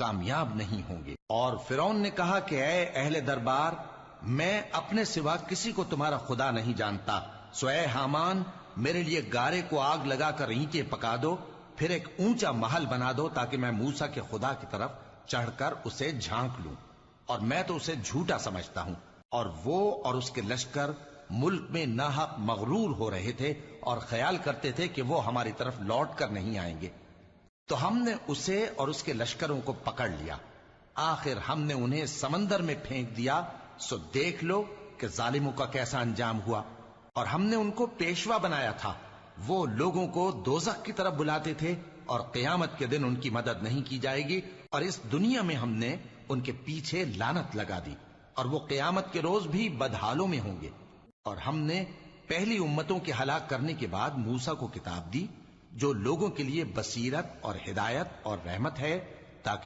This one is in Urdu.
کامیاب نہیں ہوں گے۔ اور فرعون نے کہا کہ اے اہل دربار، میں اپنے سوا کسی کو تمہارا خدا نہیں جانتا، سو اے حامان میرے لیے گارے کو آگ لگا کر اینٹیں پکا دو، پھر ایک اونچا محل بنا دو تاکہ میں موسیٰ کے خدا کی طرف چڑھ کر اسے جھانک لوں، اور میں تو اسے جھوٹا سمجھتا ہوں۔ اور وہ اور اس کے لشکر ملک میں ناحق مغرور ہو رہے تھے اور خیال کرتے تھے کہ وہ ہماری طرف لوٹ کر نہیں آئیں گے، تو ہم نے اسے اور اس کے لشکروں کو پکڑ لیا، آخر ہم نے انہیں سمندر میں پھینک دیا، سو دیکھ لو کہ ظالموں کا کیسا انجام ہوا۔ اور ہم نے ان کو پیشوا بنایا تھا، وہ لوگوں کو دوزخ کی طرف بلاتے تھے، اور قیامت کے دن ان کی مدد نہیں کی جائے گی، اور اس دنیا میں ہم نے ان کے پیچھے لعنت لگا دی، اور وہ قیامت کے روز بھی بدحالوں میں ہوں گے۔ اور ہم نے پہلی امتوں کے ہلاک کرنے کے بعد موسیٰ کو کتاب دی جو لوگوں کے لیے بصیرت اور ہدایت اور رحمت ہے،